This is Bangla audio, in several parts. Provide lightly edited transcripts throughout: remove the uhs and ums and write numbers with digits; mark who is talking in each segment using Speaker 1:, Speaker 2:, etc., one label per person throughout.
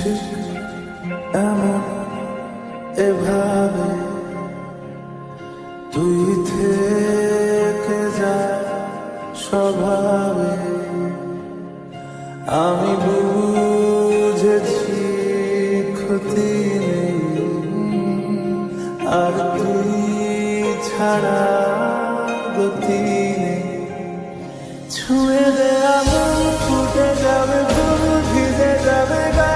Speaker 1: ঠিক এমন এভাবে তুই থেকে যা স্বভাবে। আমি বুঝেছি ক্ষতি নেই, আর তুই ছাড়া গতি নেই। ছুঁয়ে দে আমন, ফুটে যাবে ফুল, ভিজে যাবে গা।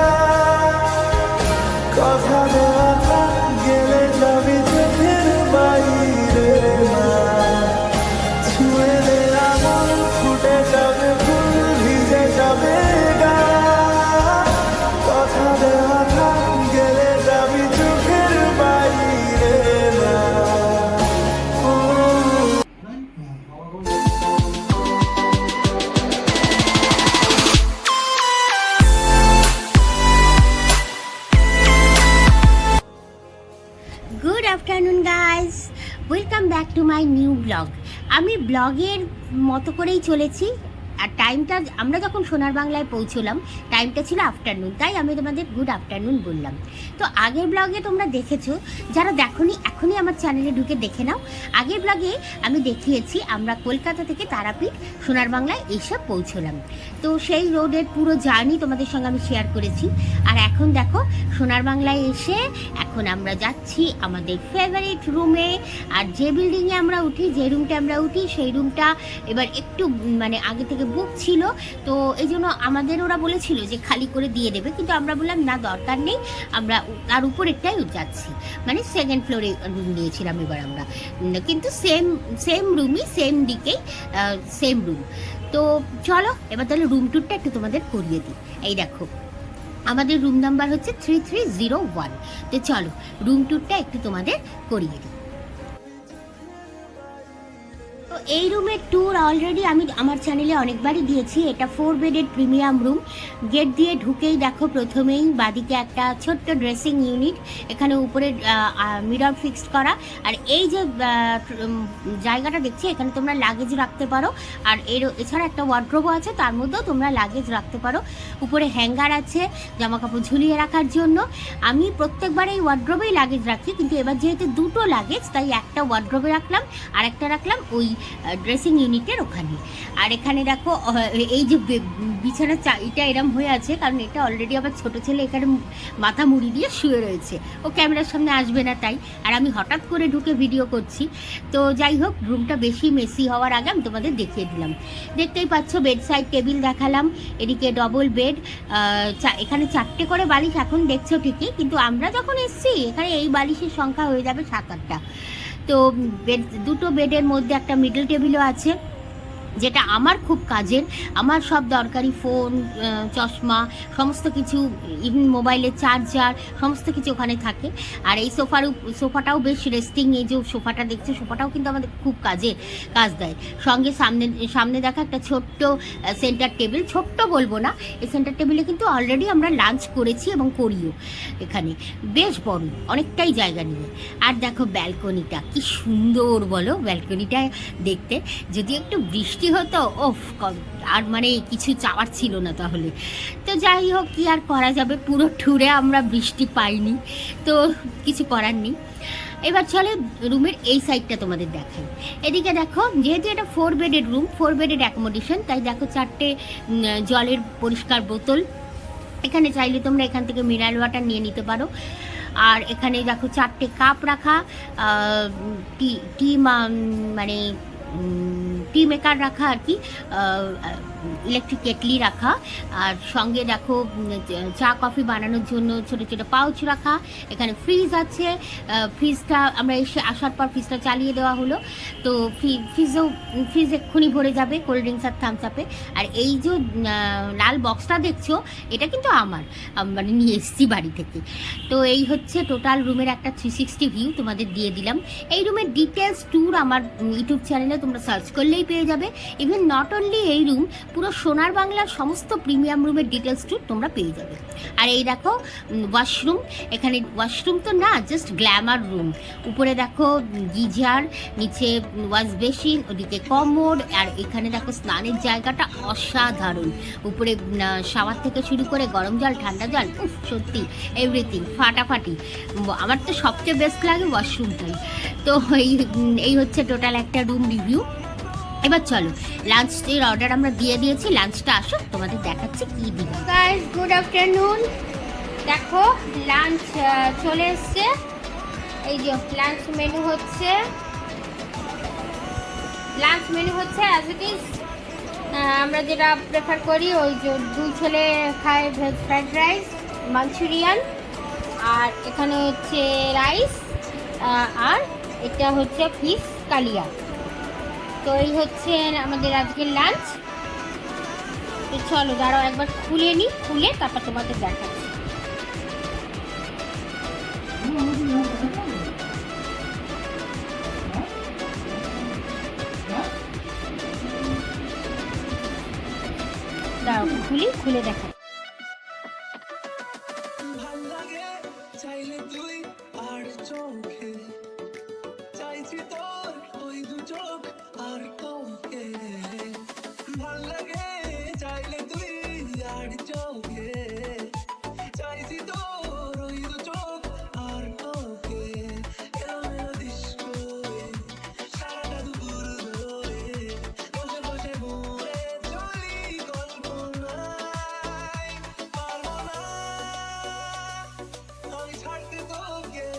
Speaker 1: কথা দেওয়া থাক, গেলে যাবি চোখের বাইরে না। ছুঁয়ে দে আমন, ফুটে যাবে ফুল, ভিজে যাবে গা। কথা দেওয়া থাক, গেলে যাবি চোখের বাইরে না।
Speaker 2: Good afternoon guys, welcome back to my new blog. আমি ব্লগের মতো করেই চলেছি। আর টাইমটা আমরা যখন সোনার বাংলায় পৌঁছলাম টাইমটা ছিল আফটারনুন, তাই আমি তোমাদের গুড আফটারনুন বললাম। তো আগের ব্লগে তোমরা দেখেছো, যারা দেখোনি এখনই আমার চ্যানেলে ঢুকে দেখে নাও। আগের ব্লগে আমি দেখিয়েছি আমরা কলকাতা থেকে তারাপীঠ সোনার বাংলায় এসে পৌঁছলাম। তো সেই রোডের পুরো জার্নি তোমাদের সঙ্গে আমি শেয়ার করেছি। আর এখন দেখো সোনার বাংলায় এসে এখন আমরা যাচ্ছি আমাদের ফেভারিট রুমে। আর যে বিল্ডিংয়ে আমরা উঠি, যে রুমটা আমরা উঠি, সেই রুমটা এবার একটু মানে আগে থেকে বুক ছিল। তো এই জন্য আমাদের ওরা বলেছিল যে খালি করে দিয়ে দেবে, কিন্তু আমরা বললাম না, দরকার নেই, আমরা তার উপরেরটাই যাচ্ছি। মানে সেকেন্ড ফ্লোরে রুম নিয়েছিলাম এবার আমরা, কিন্তু সেম রুমই, সেম দিকেই সেম রুম। তো চলো এবার তাহলে রুম ট্যুরটা একটু তোমাদের করিয়ে দিই। এই দেখো আমাদের রুম নাম্বার হচ্ছে 3301। তো চলো রুম ট্যুরটা একটু তোমাদের করিয়ে দিই। তো এই রুমের ট্যুর অলরেডি আমি আমার চ্যানেলে অনেকবারই দিয়েছি। এটা 4 বেডের প্রিমিয়াম রুম। গেট দিয়ে ঢুকেই দেখো প্রথমেই বাদিকে একটা ছোট্ট ড্রেসিং ইউনিট, এখানে উপরে মিরর ফিক্সড করা। আর এই যে জায়গাটা দেখছি, এখানে তোমরা লাগেজ রাখতে পারো। আর এছাড়া একটা ওয়ার্ড্রোবও আছে, তার মধ্যেও তোমরা লাগেজ রাখতে পারো। উপরে হ্যাঙ্গার আছে জামা কাপড় ঝুলিয়ে রাখার জন্য। আমি প্রত্যেকবার এই ওয়ার্ড্রোবেই লাগেজ রাখি, কিন্তু এবার যেহেতু দুটো লাগেজ তাই একটা ওয়ার্ড্রোবে রাখলাম আর একটা রাখলাম ওই ড্রেসিং ইউনিটের ওখানে। আর এখানে দেখো এই যে বিছানার এটা এরম হয়ে আছে, কারণ এটা অলরেডি আমার ছোট ছেলে এখানে মাথা মুড়ি দিয়ে শুয়ে রয়েছে, ও ক্যামেরার সামনে আসবে না তাই। আর আমি হঠাৎ করে ঢুকে ভিডিও করছি। তো যাই হোক, রুমটা বেশি মেসি হওয়ার আগে আমি তোমাদের দেখিয়ে দিলাম। দেখতেই পাচ্ছ বেড সাইড টেবিল দেখালাম, এদিকে ডবল বেড। এখানে 4টে করে বালিশ এখন দেখছো ঠিকই, কিন্তু আমরা যখন এসছি এখানে এই বালিশের সংখ্যা হয়ে যাবে 7-8টা। তো দুটো বেডের মধ্যে একটা মিডল টেবিলও আছে, যেটা আমার খুব কাজের। আমার সব দরকারি ফোন, চশমা, সমস্ত কিছু, ইভেন মোবাইলের চার্জার, সমস্ত কিছু ওখানে থাকে। আর এই সোফাটাও বেশ রেস্টিং। এই যে সোফাটা দেখছো, সোফাটাও কিন্তু আমাদের খুব কাজ দেয়। সঙ্গে সামনে দেখা একটা ছোট্ট সেন্টার টেবিল, ছোট্ট বলবো না, এই সেন্টার টেবিলে কিন্তু অলরেডি আমরা লাঞ্চ করেছি এবং করিও। এখানে বেশ বড়, অনেকটাই জায়গা নিয়ে। আর দেখো ব্যালকনিটা কি সুন্দর বলো, ব্যালকনিটা দেখতে। যদি একটু বৃষ্টি হতো, আর মানে কিছু চাওয়ার ছিল না তাহলে। তো যাই হোক, কি আর করা যাবে, পুরো ট্যুরে আমরা বৃষ্টি পাইনি, তো কিছু করার নেই। এবার চলে রুমের এই সাইডটা তোমাদের দেখাই। এদিকে দেখো, যেহেতু এটা 4 বেডের রুম, 4 বেডের অ্যাকোমোডেশন, তাই দেখো 4টে জলের পরিষ্কার বোতল। এখানে চাইলে তোমরা এখান থেকে মিনারেল ওয়াটার নিয়ে নিতে পারো। আর এখানে দেখো 4টে কাপ রাখা, মানে টি মেকার রাখা আর কি, ইলেকট্রিক কেটলি রাখা। আর সঙ্গে দেখো চা কফি বানানোর জন্য ছোটো ছোটো পাউচ রাখা। এখানে ফ্রিজ আছে, ফ্রিজটা আমরা আসার পর ফ্রিজটা চালিয়ে দেওয়া হলো। তো ফ্রিজ এক্ষুনি ভরে যাবে কোল্ড ড্রিঙ্কস আর থামস আপে। আর এই যে লাল বক্সটা দেখছো, এটা কিন্তু আমার মানে নিয়ে এসেছি বাড়ি থেকে। তো এই হচ্ছে টোটাল রুমের একটা 360 ভিউ তোমাদের দিয়ে দিলাম। এই রুমের ডিটেলস ট্যুর আমার ইউটিউব চ্যানেলে তোমরা সার্চ করলেই পেয়ে যাবে। ইভেন নট অনলি এই রুম, পুরো সোনার বাংলার সমস্ত প্রিমিয়াম রুমের ডিটেলস টু তোমরা পেয়ে যাবে। আর এই দেখো ওয়াশরুম, এখানে ওয়াশরুম তো না, জাস্ট গ্ল্যামার রুম। উপরে দেখো গিজার, নিচে ওয়াশ বেসিন, ওদিকে কমোড, আর এখানে দেখো স্নানের জায়গাটা অসাধারণ। উপরে শাওয়ার থেকে শুরু করে গরম জল, ঠান্ডা জল, উফ সত্যি এভরিথিং ফাটাফাটি। আমার তো সবচেয়ে বেস্ট লাগে ওয়াশরুমটাই। তো এই হচ্ছে টোটাল একটা রুম রিভিউ। এবার চলো লাঞ্চের অর্ডার আমরা দিয়ে দিয়েছি, লাঞ্চটা আসো তোমাদের দেখাচ্ছি কি দিব। গাইস গুড আফটারনুন, দেখো লাঞ্চ চলে এসছে। এই যে লাঞ্চ মেনু হচ্ছে অ্যাজ ইট ইজ আমরা যেটা প্রেফার করি। ওই যে দুই ছেলে খায় ভেজ ফ্রাইড রাইস, মাঞ্চুরিয়ান, আর এখানে হচ্ছে রাইস, আর এটা হচ্ছে ফিশ কালিয়া। তো এই হচ্ছে আমাদের আজকের লাঞ্চ। তো চলো দাঁড়াও একবার খুলে নিই, খুলে তারপর তোমাদের দেখাচ্ছি। দাঁড়াও খুলে দেখা।
Speaker 1: ভাল লাগে চাইলে তুই আর চোখে, চাইছি তোর ওই দু চোখ আর তোকে। ভাল লাগে চাইলে তুই আর চোখে, চাইছি তোর ওই দু চোখ আর তোকে। এলোমেলো ডিস্কো সারাটা দুপুর ধরে বসে বসে ঘুরে চলি কল্পনায়। পারবো না আমি ছাড়তে তোকে,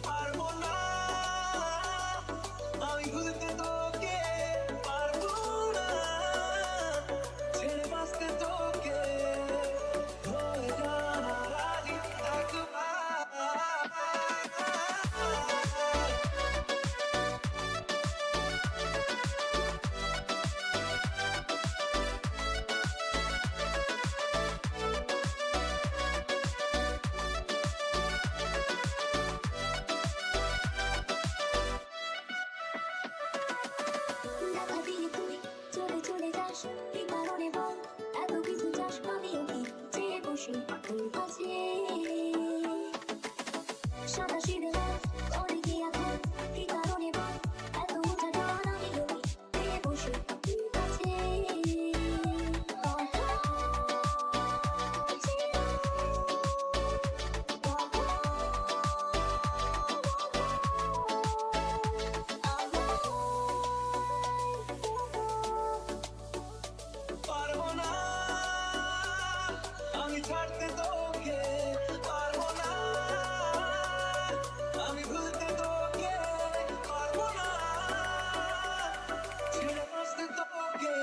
Speaker 1: পারবো না আমি ভুলতে তোকে, পারবো না ছেড়ে বাঁচতে তোকে। হয়ে যা রাজি একবার।
Speaker 3: দেখা দিয়ে তুই চলে চলে যাস, কি কারণে বল এত কিছু চাস? আমিও কি চেয়ে বসি তোর কাছে, সাদা সিধে অনেকে এখন, কি কারণে বল এত উঠা ডান? আমিও কি চেয়ে বসি তোর কাছে।
Speaker 1: পারবো না আমি ছাড়তে তোকে, পারবো না আমি ভুলতে তোকে, পারবো না ছেড়ে বাঁচতে তোকে।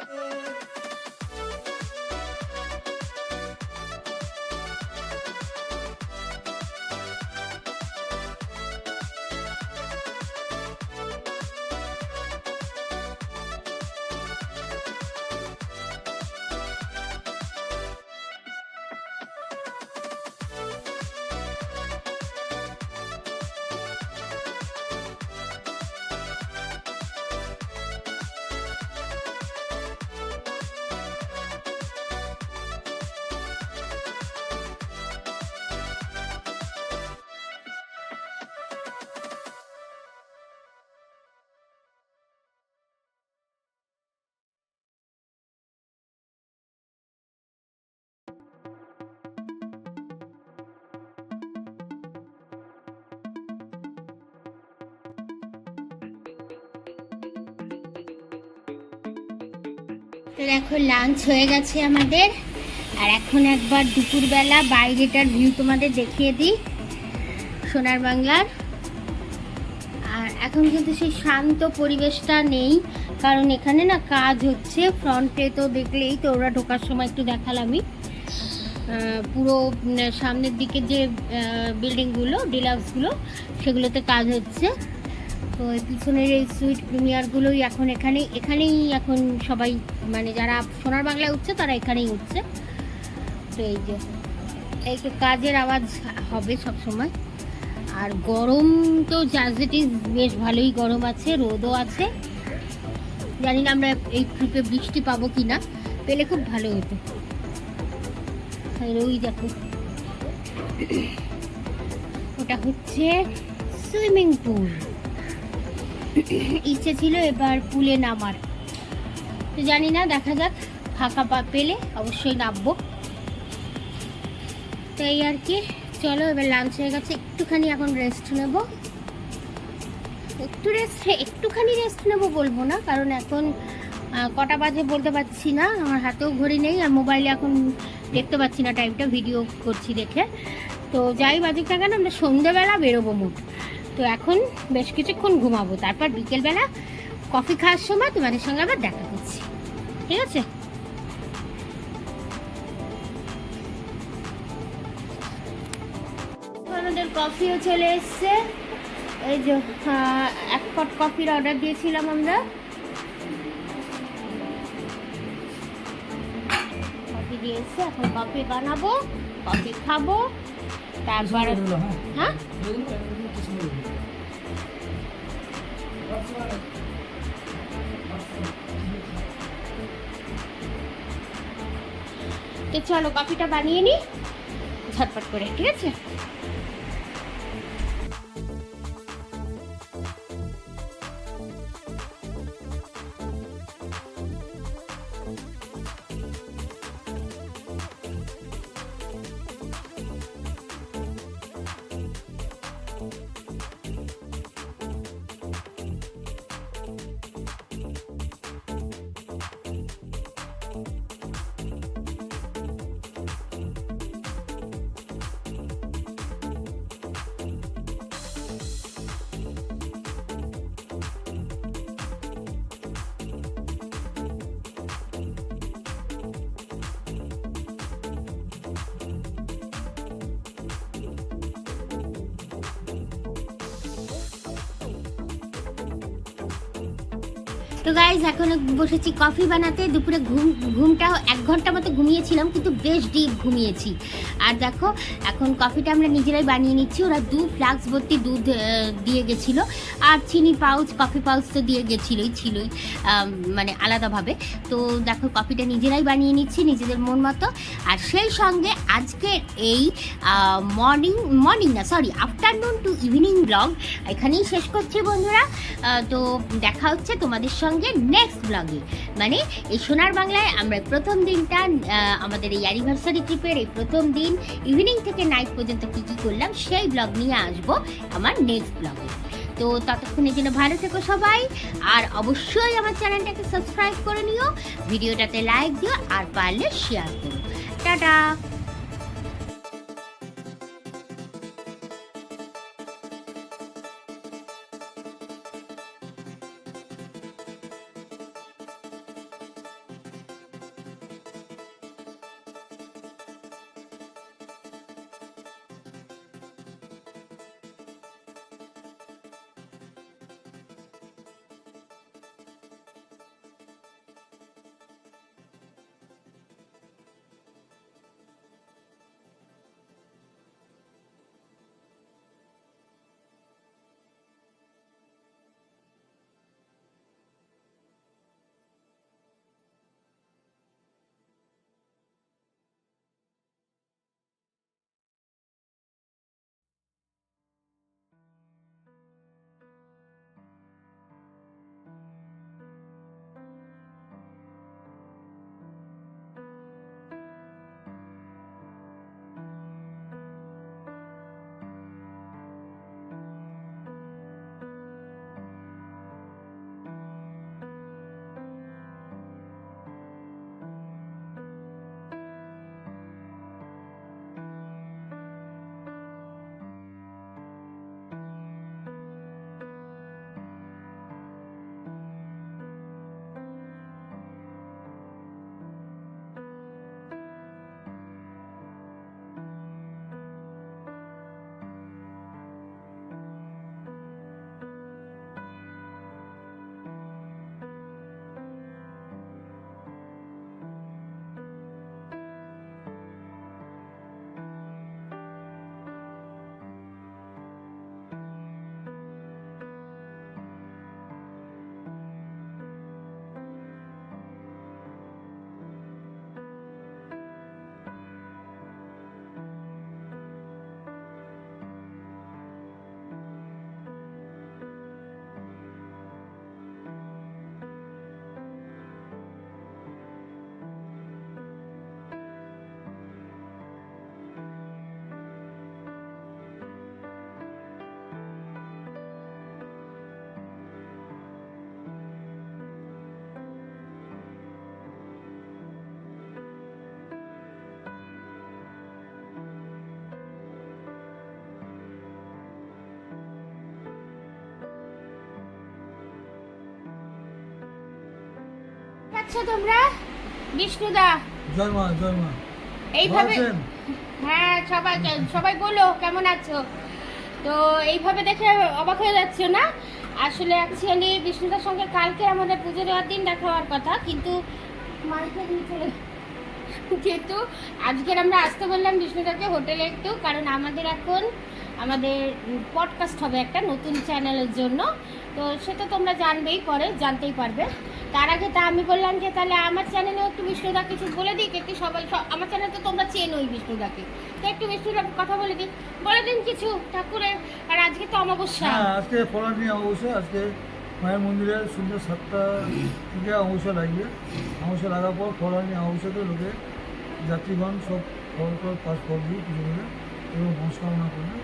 Speaker 2: তো দেখো লাঞ্চ হয়ে গেছে আমাদের, আর এখন একবার দুপুরবেলা বাইরেটার ভিউ তোমাদের দেখিয়ে দিই সোনার বাংলার। আর এখন কিন্তু সেই শান্ত পরিবেশটা নেই, কারণ এখানে না কাজ হচ্ছে। ফ্রন্টে তো দেখলেই তো, ওরা ঢোকার সময় একটু দেখালামই, পুরো সামনের দিকে যে বিল্ডিংগুলো ডিলাক্সগুলো সেগুলোতে কাজ হচ্ছে। তো পিছনের এই সুইট প্রিমিয়ারগুলোই এখন এখানেই এখন সবাই, মানে যারা সোনার বাংলায় উঠছে তারা এখানেই উঠছে। তো এই তো কাজের আওয়াজ হবে সব সময়। আর গরম তো অ্যাজ ইট ইজ বেশ ভালোই গরম আছে, রোদও আছে। জানি না আমরা এই ট্রিপে বৃষ্টি পাবো কি না, পেলে খুব ভালো হতো। আর ওই দেখো, ওটা হচ্ছে সুইমিং পুল। ইচ্ছে ছিল এবার পুলে নামার, তো জানি না, দেখা যাক, ফাঁকা পেলে অবশ্যই নামবো। তো এই আর কি, চলো এবার লাঞ্চ হয়ে গেছে, একটুখানি এখন রেস্ট নেব। একটুখানি রেস্ট নেব বলবো না, কারণ এখন কটা বাজে বলতে পারছি না, আমার হাতেও ঘড়ি নেই আর মোবাইলে এখন দেখতে পাচ্ছি না টাইমটা, ভিডিও করছি দেখে। তো যাই বাজুক না কেন, আমরা সন্ধ্যেবেলা বেরোবো মোট। তো এখন বেশ কিছুক্ষণ ঘুমাবো, তারপর বিকেলবেলা কফি খাওয়ার সময় তোমাদের সঙ্গে আবার দেখা করছি, ঠিক আছে? আমাদের কফিও চলে এসছে, এই যে 1 পট কফির অর্ডার দিয়েছিলাম আমরা। কফি দিয়েছে, এখন কফি বানাবো, কফি খাবো, তারপর হ্যাঁ তো চলো কফিটা বানিয়ে নি ঝটপট করে, ঠিক আছে? তো গাইজ এখন বসেছি কফি বানাতে। দুপুরে ঘুমটা 1 ঘন্টা মতো ঘুমিয়েছিলাম, কিন্তু বেশ ডিপ ঘুমিয়েছি। আর দেখো এখন কফিটা আমরা নিজেরাই বানিয়ে নিচ্ছি। ওরা 2 ফ্লাক্স ভর্তি দুধ দিয়ে গেছিলো, আর চিনি পাউচ, কফি পাউচ তো দিয়ে ছিলই মানে আলাদাভাবে। তো দেখো কফিটা নিজেরাই বানিয়ে নিচ্ছি নিজেদের মন মতো। আর সেই সঙ্গে আজকের এই আফটারনুন টু ইভিনিং ব্লগ এখানেই শেষ করছি বন্ধুরা। তো দেখা হচ্ছে তোমাদের সঙ্গে নেক্সট ব্লগে। মানে এই সোনার বাংলায় আমরা প্রথম দিনটা, আমাদের এই অ্যানিভার্সারি ট্রিপের এই প্রথম দিন ইভিনিং থেকে নাইট পর্যন্ত কী কী করলাম সেই ব্লগ নিয়ে আসবো আমার নেক্সট ব্লগে। তো ততক্ষণের জন্য ভালো থেকো সবাই, আর অবশ্যই আমার চ্যানেলটাকে সাবস্ক্রাইব করে নিও, ভিডিওটাতে লাইক দিও, আর পারলে শেয়ার করো। টাটা। আছো তোমরা? বিষ্ণুদা
Speaker 4: জয় মা, জয় মা।
Speaker 2: এইভাবে
Speaker 4: ভালো আছেন?
Speaker 2: হ্যাঁ সবাই সবাই বলো কেমন আছো। তো এইভাবে দেখে অবাক হয়ে যাচ্ছ না? আসলে অ্যাকচুয়ালি বিষ্ণুদার সঙ্গে কালকে আমাদের পুজো দেওয়ার দিন দেখা হওয়ার কথা, কিন্তু মাইকে দিয়ে চলে যেহেতু আজকের আমরা আসতে বললাম বিষ্ণুদাকে হোটেলে একটু, কারণ আমাদের পডকাস্ট হবে একটা নতুন চ্যানেলের জন্য। তো সেটা তোমরা জানবেই, পরে জানতেই পারবে। তার আগে আমি বললাম যে তাহলে আমার চ্যানেলেও একটু বিষ্ণুদা কিছু বলে দিক, একটু আমার চ্যানেল তো তোমরা চেনোই বিষ্ণুদাকে, তো একটু বিষ্ণুদাকে কথা বলে দিন কিছু ঠাকুরের। আর আজকে তো অমাবস্যা।
Speaker 4: হ্যাঁ, আজকে ফলানি অমাবস্যা। আজকে মায়ের মন্দিরে সন্ধ্যা 7টা থেকে অমাবস্যা লাগবে। অমাবস্যা লাগার পর ফলানি অমাবস্যাতে লোকে যাত্রীগণ সব পাশ ফল দিয়ে পুজো করে এবং মনস্কামনা করবে,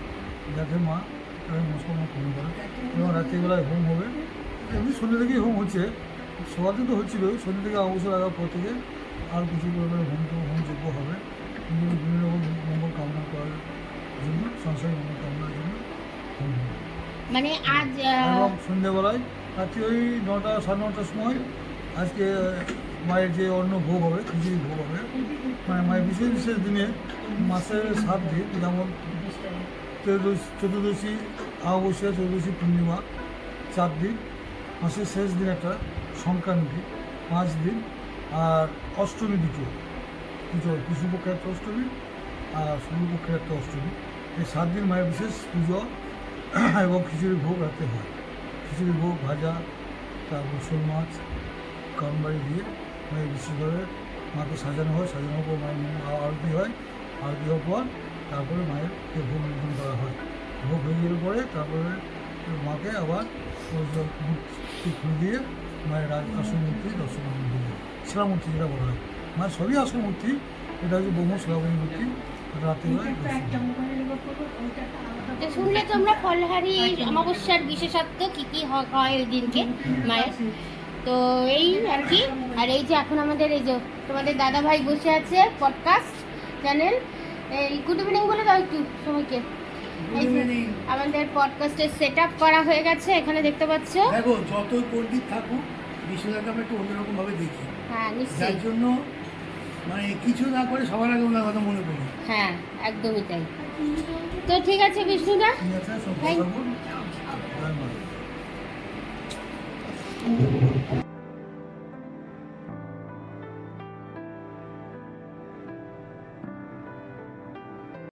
Speaker 4: যাতে মা তাদের মনস্কামনা পূর্ণ করে। এবং রাত্রিবেলায় হোম হবে। এমনি সন্ধ্যে থেকেই হোম হচ্ছে, সকাল তো হচ্ছিল, সন্ধ্যে থেকে অমাবস্যা লাগার পর থেকে আর কিছু পরিমাণে হোমযোগ্য হবে। বিভিন্ন রকম মঙ্গল কামনা করার জন্য, সংসারের মঙ্গল কামনার জন্য হোম হবে।
Speaker 2: মানে আজ
Speaker 4: এবং সন্ধ্যেবেলায় রাত্রি ওই 9টা 9:30টার সময় আজকে মায়ের যে অন্ন ভোগ হবে, খিচুড়ি ভোগ হবে। মানে মায়ের বিশেষ বিশেষ দিনে মাসের 7 দিন, যেমন চতুর্দশী অমাবস্যা, চতুর্দশী পূর্ণিমা 4 দিন, মাসের শেষ দিন একটা সংক্রান্তি 5 দিন, আর অষ্টমী দুটো কৃষ্ণপক্ষের একটা অষ্টমী আর শুক্লপক্ষের একটা অষ্টমী। এই 7 দিন মায়ের বিশেষ পুজো এবং খিচুড়ি ভোগ রাখতে হয়। খিচুড়ি ভোগ, ভাজা, তারপর শোল মাছ, কারণবাড়ি দিয়ে মায়ের বিশেষভাবে মাকে সাজানো হয়। সাজানোর পর মায়ের আরতি হয়। আরতি হওয়ার পর তারপরে মায়ের ভোগ নিবেদন করা হয়। ভোগ হয়ে যাওয়ার পরে তারপরে মাকে আবার মূর্তি খুলে দিয়ে মায়ের আসন মূর্তি দর্শন দিয়ে শিলামূর্তি যেটা বলা হয়। মায়ের সবই আসন মূর্তি, এটা হচ্ছে ব্রহ্ম শিলামণি মূর্তি। রাতে হয় দর্শন।
Speaker 2: তো শুনলে তোমরা ফলহারি এই অমাবস্যার বিশেষত্ব কি হয় ওই দিনকে মায়ের। তো এই আর কি। আর এই যে এখন আমাদের এই যে তোমাদের দাদা ভাই বসে আছে পডকাস্ট চ্যানেল। এই গুড ইভিনিং বলে দাও একটু সবাইকে। এই যে আমাদের পডকাস্টের সেট আপ করা হয়ে গেছে, এখানে দেখতে পাচ্ছ।
Speaker 5: দেখো, যতই পণ্ডিত থাকুক, বিশ্বটাকে আমরা একটু অন্যরকম ভাবে দেখি,
Speaker 2: হ্যাঁ
Speaker 5: যার
Speaker 2: নিশ্চয়ই।
Speaker 5: জন্য মানে কিছু না করে সবার আগে ওনার কথা মনে করি।
Speaker 2: হ্যাঁ একদমই তাই। তো ঠিক আছে বিষ্ণুদা,
Speaker 4: ঠিক আছে, সব
Speaker 2: Thank-
Speaker 4: জয় মা।